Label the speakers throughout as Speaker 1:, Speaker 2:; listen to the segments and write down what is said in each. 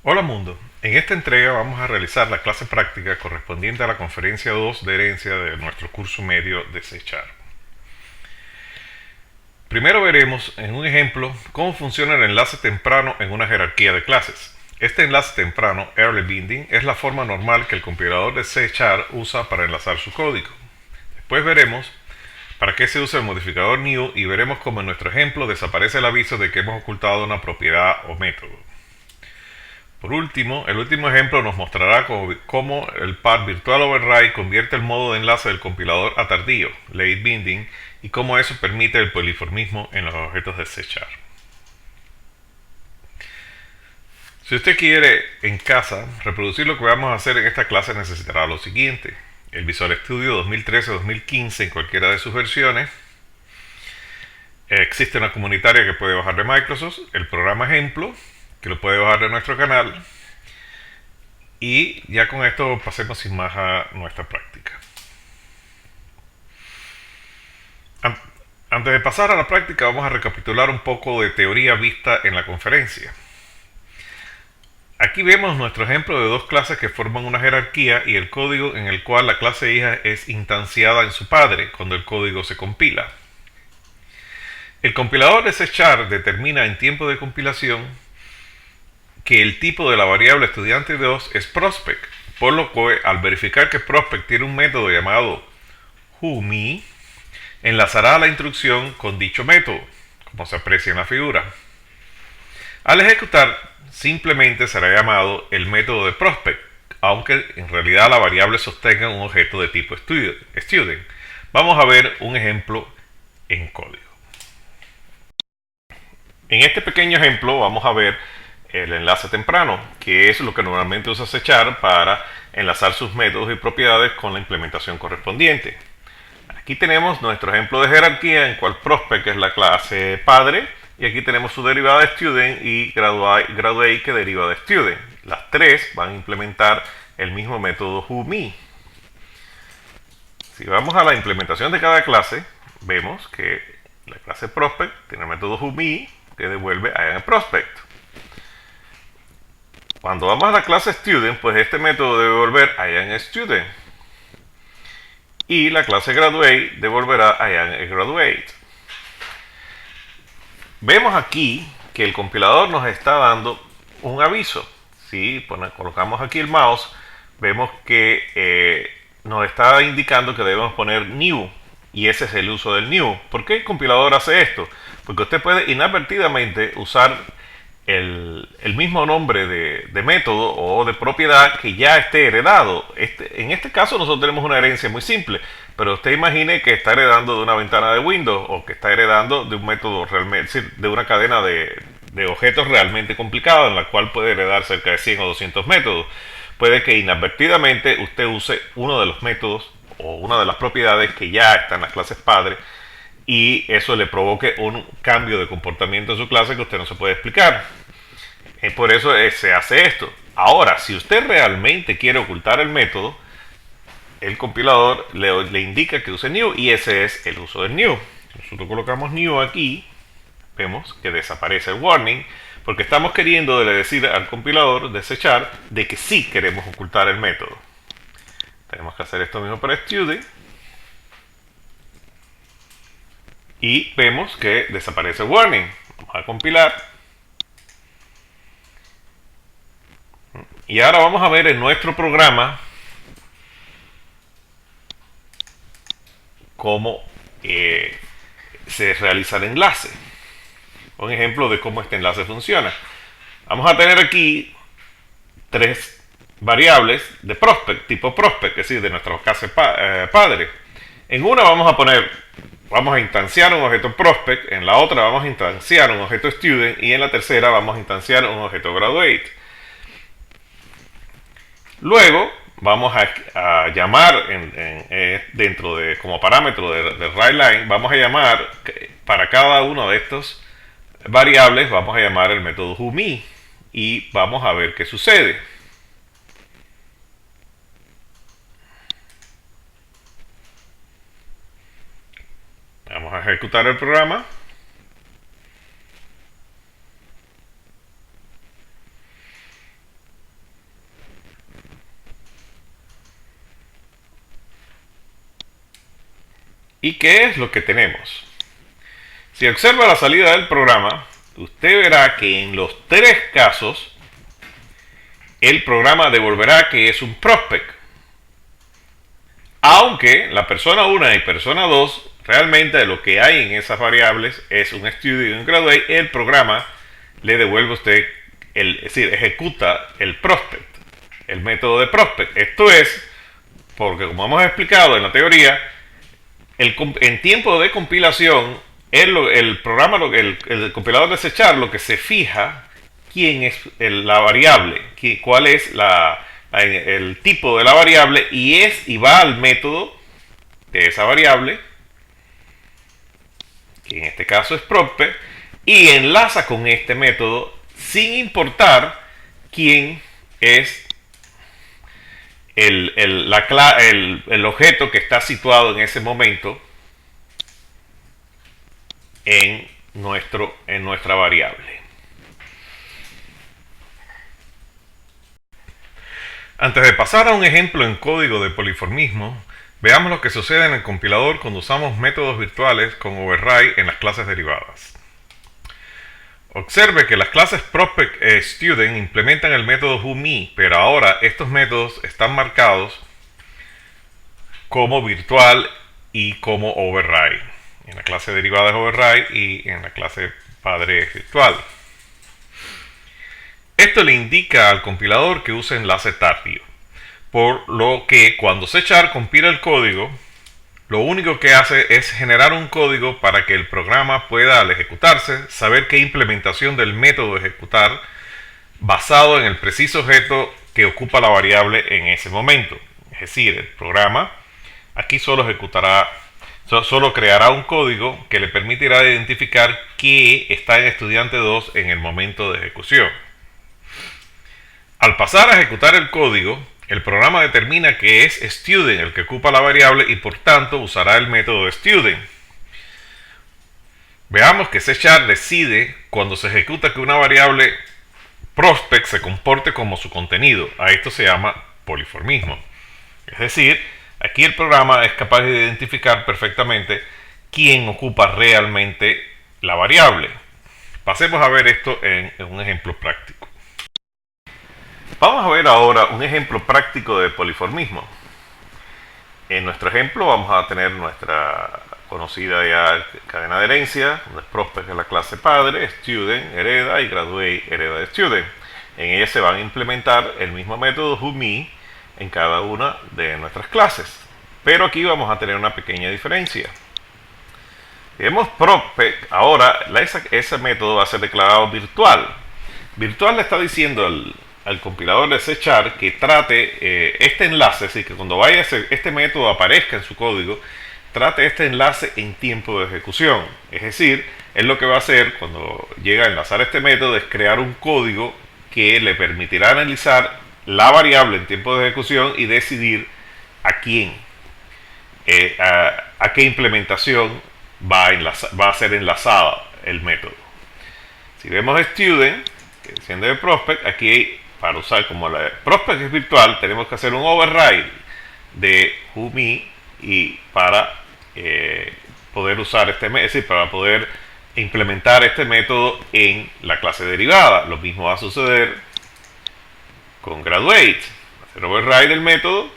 Speaker 1: Hola mundo, en esta entrega vamos a realizar la clase práctica correspondiente a la conferencia 2 de herencia de nuestro curso medio de C Sharp. Primero veremos en un ejemplo cómo funciona el enlace temprano en una jerarquía de clases. Este enlace temprano, early binding, es la forma normal que el compilador de C Sharp usa para enlazar su código. Después veremos para qué se usa el modificador new y veremos cómo en nuestro ejemplo desaparece el aviso de que hemos ocultado una propiedad o método. Por último, el último ejemplo nos mostrará cómo el path virtual override convierte el modo de enlace del compilador a tardío, late binding, y cómo eso permite el poliformismo en los objetos de C Sharp. Si usted quiere en casa reproducir lo que vamos a hacer en esta clase, necesitará lo siguiente: el Visual Studio 2013-2015 en cualquiera de sus versiones. Existe una comunitaria que puede bajar de Microsoft, el programa ejemplo, que lo puede bajar de nuestro canal. Y ya con esto pasemos sin más a nuestra práctica. Antes de pasar a la práctica, vamos a recapitular un poco de teoría vista en la conferencia. Aquí vemos nuestro ejemplo de dos clases que forman una jerarquía y el código en el cual la clase hija es instanciada en su padre cuando el código se compila. El compilador de C# determina en tiempo de compilación que el tipo de la variable estudiante2 es prospect, por lo que al verificar que prospect tiene un método llamado whoMe, enlazará la instrucción con dicho método, como se aprecia en la figura. Al ejecutar, simplemente será llamado el método de prospect, aunque en realidad la variable sostenga un objeto de tipo student. Vamos a ver un ejemplo en código. En este pequeño ejemplo vamos a ver el enlace temprano, que es lo que normalmente usa C# para enlazar sus métodos y propiedades con la implementación correspondiente. Aquí tenemos nuestro ejemplo de jerarquía en cual prospect es la clase padre y aquí tenemos su derivada de student y graduate que deriva de student. Las tres van a implementar el mismo método whoMe. Si vamos a la implementación de cada clase, vemos que la clase prospect tiene el método whoMe que devuelve I am prospect. Cuando vamos a la clase student, pues este método debe devolver I am student. Y la clase graduate devolverá I am graduate. Vemos aquí que el compilador nos está dando un aviso. Si colocamos aquí el mouse, vemos que nos está indicando que debemos poner new. Y ese es el uso del new. ¿Por qué el compilador hace esto? Porque usted puede inadvertidamente usar el mismo nombre de método o de propiedad que ya esté heredado. En este caso nosotros tenemos una herencia muy simple, pero usted imagine que está heredando de una ventana de Windows o que está heredando de un método realmente, es decir, de una cadena de objetos realmente complicada en la cual puede heredar cerca de 100 o 200 métodos. Puede que inadvertidamente usted use uno de los métodos o una de las propiedades que ya está en las clases padre y eso le provoque un cambio de comportamiento en su clase que usted no se puede explicar. Por eso se hace esto. Ahora, si usted realmente quiere ocultar el método, el compilador le indica que use new y ese es el uso del new. Nosotros colocamos new aquí, vemos que desaparece el warning porque estamos queriendo decir al compilador de C# de que sí queremos ocultar el método. Tenemos que hacer esto mismo para student. Y vemos que desaparece el warning. Vamos a compilar. Y ahora vamos a ver en nuestro programa cómo se realiza el enlace. Un ejemplo de cómo este enlace funciona. Vamos a tener aquí tres variables de prospect, tipo prospect, es decir, de nuestra clase padre. En una vamos a instanciar un objeto prospect, en la otra vamos a instanciar un objeto student y en la tercera vamos a instanciar un objeto graduate. Luego vamos a llamar dentro de como parámetro de writeLine, vamos a llamar para cada uno de estos variables, vamos a llamar el método whoMe y vamos a ver qué sucede. Vamos a ejecutar el programa. ¿Y qué es lo que tenemos? Si observa la salida del programa, usted verá que en los tres casos el programa devolverá que es un prospect. Aunque la persona 1 y persona 2 realmente lo que hay en esas variables es un student y un graduate, el programa le devuelve a usted, es decir, ejecuta el prospect, el método de prospect. Esto es porque, como hemos explicado en la teoría, en tiempo de compilación, el programa, el compilador de C# lo que se fija quién es la variable, cuál es el tipo de la variable y va al método de esa variable, que en este caso es prospect, y enlaza con este método sin importar quién es el objeto que está situado en ese momento en nuestra variable. Antes de pasar a un ejemplo en código de poliformismo, veamos lo que sucede en el compilador cuando usamos métodos virtuales con override en las clases derivadas. Observe que las clases prospect y student implementan el método whoMe, pero ahora estos métodos están marcados como virtual y como override. En la clase derivada es override y en la clase padre es virtual. Esto le indica al compilador que use enlace tardío, por lo que cuando C# compila el código, lo único que hace es generar un código para que el programa pueda, al ejecutarse, saber qué implementación del método ejecutar basado en el preciso objeto que ocupa la variable en ese momento. Es decir, el programa aquí solo creará un código que le permitirá identificar que está en estudiante 2 en el momento de ejecución. Al pasar a ejecutar el código, el programa determina que es student el que ocupa la variable y por tanto usará el método de student. Veamos que C# decide cuando se ejecuta que una variable prospect se comporte como su contenido. A esto se llama poliformismo. Es decir, aquí el programa es capaz de identificar perfectamente quién ocupa realmente la variable. Pasemos a ver esto en un ejemplo práctico. Vamos a ver ahora un ejemplo práctico de poliformismo. En nuestro ejemplo vamos a tener nuestra conocida ya cadena de herencia, donde prospect es la clase padre, student hereda y graduate hereda de student. En ella se van a implementar el mismo método whoMe en cada una de nuestras clases. Pero aquí vamos a tener una pequeña diferencia. Si vemos prospect, ahora ese método va a ser declarado virtual. Virtual le está diciendo al compilador de C# que trate este enlace, así que cuando este método aparezca en su código, trate este enlace en tiempo de ejecución. Es decir, él lo que va a hacer cuando llega a enlazar este método es crear un código que le permitirá analizar la variable en tiempo de ejecución y decidir a quién, a qué implementación va a ser enlazada el método. Si vemos student, que desciende de prospect, aquí para usar como la prospect es virtual, tenemos que hacer un override de whoMe y para poder usar es decir, para poder implementar este método en la clase derivada. Lo mismo va a suceder con graduate, hacer override del método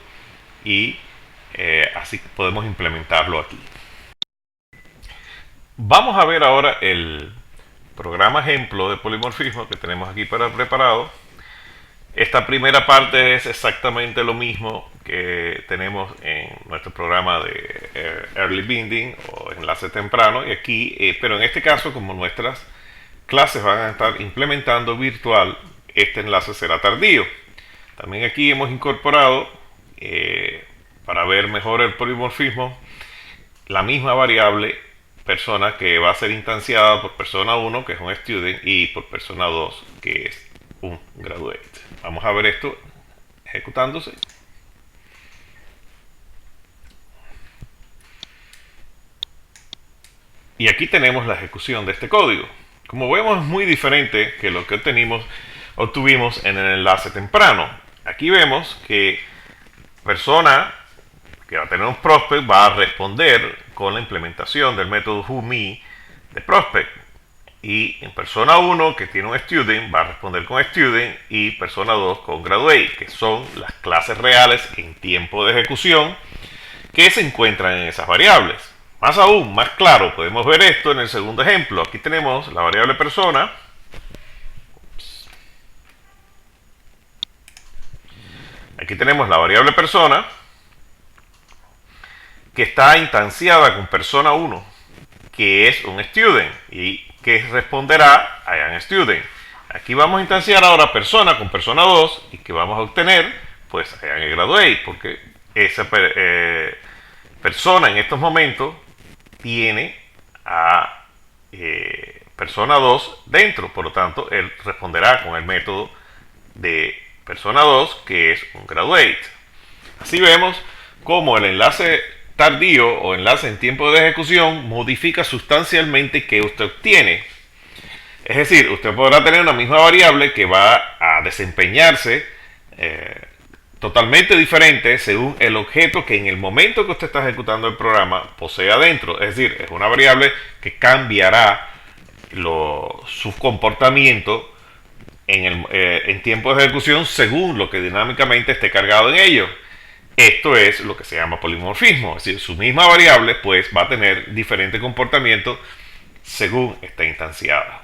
Speaker 1: y así podemos implementarlo aquí. Vamos a ver ahora el programa ejemplo de polimorfismo que tenemos aquí preparado. Esta primera parte es exactamente lo mismo que tenemos en nuestro programa de Early Binding o enlace temprano, y aquí, pero en este caso, como nuestras clases van a estar implementando virtual, este enlace será tardío. También aquí hemos incorporado, para ver mejor el polimorfismo, la misma variable persona que va a ser instanciada por persona 1, que es un student, y por persona 2, que es un graduate. Vamos a ver esto ejecutándose. Y aquí tenemos la ejecución de este código. Como vemos, es muy diferente que lo que obtuvimos en el enlace temprano. Aquí vemos que persona que va a tener un prospect, va a responder con la implementación del método whoMe de prospect. Y en persona 1, que tiene un student, va a responder con student, y persona 2 con graduate, que son las clases reales en tiempo de ejecución que se encuentran en esas variables. Más aún, más claro, podemos ver esto en el segundo ejemplo. Aquí tenemos la variable persona. Aquí tenemos la variable persona que está instanciada con persona 1, que es un student, y que responderá a an student. Aquí vamos a instanciar ahora persona con persona 2, y que vamos a obtener pues a an graduate, porque esa persona en estos momentos tiene a persona 2 dentro, por lo tanto él responderá con el método de persona 2, que es un graduate. Así vemos cómo el enlace tardío o enlace en tiempo de ejecución modifica sustancialmente qué usted obtiene. Es decir, usted podrá tener una misma variable que va a desempeñarse totalmente diferente según el objeto que en el momento que usted está ejecutando el programa posee dentro. Es decir, es una variable que cambiará su comportamiento en tiempo de ejecución según lo que dinámicamente esté cargado en ello. Esto es lo que se llama polimorfismo, es decir, su misma variable pues va a tener diferente comportamiento según esté instanciada.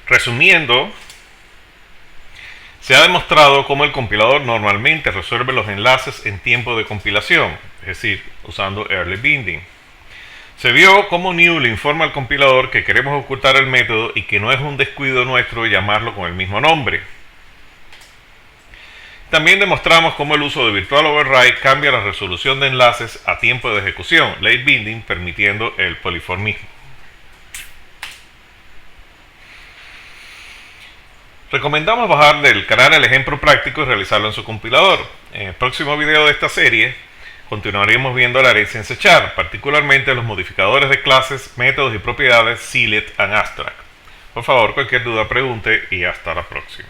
Speaker 1: Resumiendo, se ha demostrado cómo el compilador normalmente resuelve los enlaces en tiempo de compilación, es decir, usando early binding. Se vio cómo new le informa al compilador que queremos ocultar el método y que no es un descuido nuestro llamarlo con el mismo nombre. También demostramos cómo el uso de Virtual Override cambia la resolución de enlaces a tiempo de ejecución, late binding, permitiendo el poliformismo. Recomendamos bajar del canal el ejemplo práctico y realizarlo en su compilador. En el próximo video de esta serie continuaremos viendo la herencia en C#, particularmente los modificadores de clases, métodos y propiedades Sealed and Abstract. Por favor, cualquier duda pregunte y hasta la próxima.